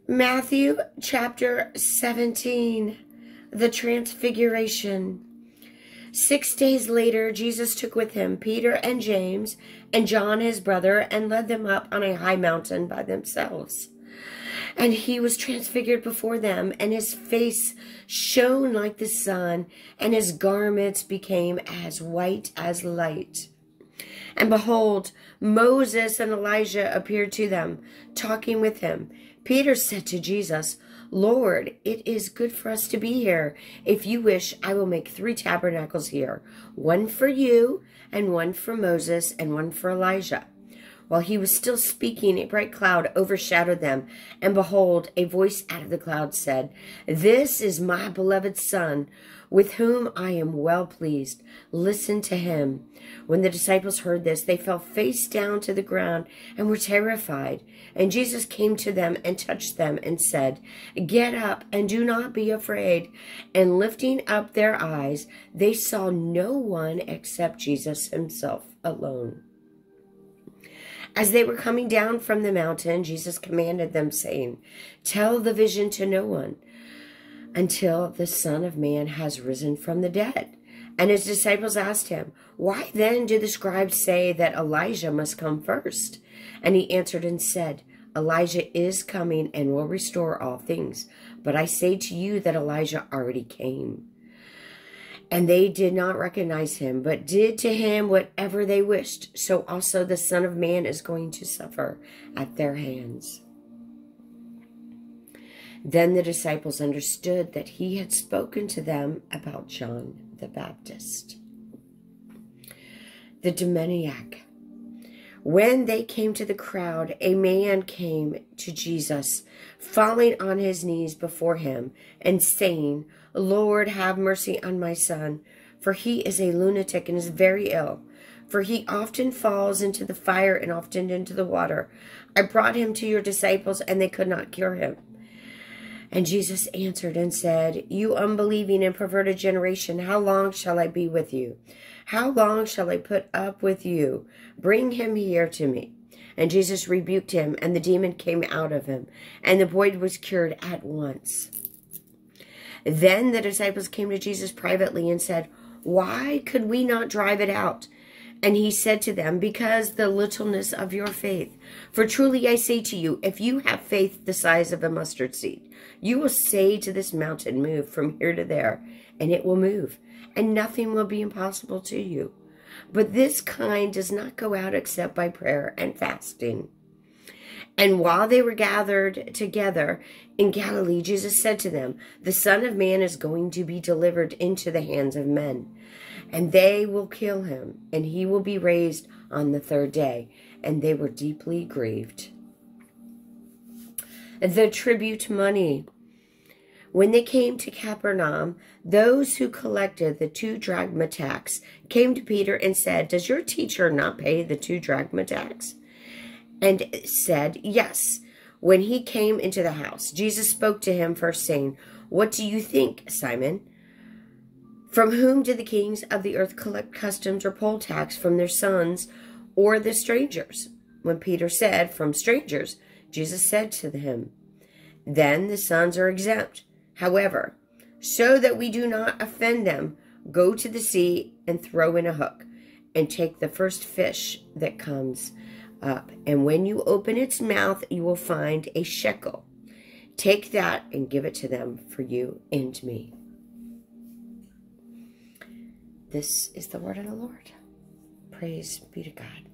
Matthew chapter 17, the Transfiguration. 6 days later, Jesus took with him Peter and James and John his brother and led them up on a high mountain by themselves. And he was transfigured before them, and his face shone like the sun, and his garments became as white as light. And behold, Moses and Elijah appeared to them, talking with him. Peter said to Jesus, Lord, it is good for us to be here. If you wish, I will make 3 tabernacles here, one for you, and one for Moses, and one for Elijah. While he was still speaking, a bright cloud overshadowed them, and behold, a voice out of the cloud said, This is my beloved Son, with whom I am well pleased. Listen to him. When the disciples heard this, they fell face down to the ground and were terrified. And Jesus came to them and touched them and said, Get up and do not be afraid. And lifting up their eyes, they saw no one except Jesus himself alone. As they were coming down from the mountain, Jesus commanded them, saying, Tell the vision to no one until the Son of Man has risen from the dead. And his disciples asked him, Why then do the scribes say that Elijah must come first? And he answered and said, Elijah is coming and will restore all things. But I say to you that Elijah already came. And they did not recognize him, but did to him whatever they wished. So also the Son of Man is going to suffer at their hands. Then the disciples understood that he had spoken to them about John the Baptist. The demoniac. When they came to the crowd, a man came to Jesus, falling on his knees before him and saying, Lord, have mercy on my son, for he is a lunatic and is very ill. For he often falls into the fire and often into the water. I brought him to your disciples, and they could not cure him. And Jesus answered and said, You unbelieving and perverted generation, how long shall I be with you? How long shall I put up with you? Bring him here to me. And Jesus rebuked him, and the demon came out of him, and the boy was cured at once. Then the disciples came to Jesus privately and said, Why could we not drive it out? And he said to them, Because the littleness of your faith. For truly I say to you, if you have faith the size of a mustard seed, you will say to this mountain, Move from here to there, and it will move, and nothing will be impossible to you. But this kind does not go out except by prayer and fasting. And while they were gathered together in Galilee, Jesus said to them, The Son of Man is going to be delivered into the hands of men, and they will kill him, and he will be raised on the 3rd day. And they were deeply grieved. The tribute money. When they came to Capernaum, those who collected the 2 drachma tax came to Peter and said, Does your teacher not pay the 2 drachma tax? And said, Yes. When he came into the house, Jesus spoke to him first, saying, What do you think, Simon? From whom do the kings of the earth collect customs or poll tax, from their sons or the strangers? When Peter said, From strangers, Jesus said to him, Then the sons are exempt. However, so that we do not offend them, go to the sea and throw in a hook, and take the first fish that comes up. And when you open its mouth, you will find a shekel. Take that and give it to them for you and me. This is the word of the Lord. Praise be to God.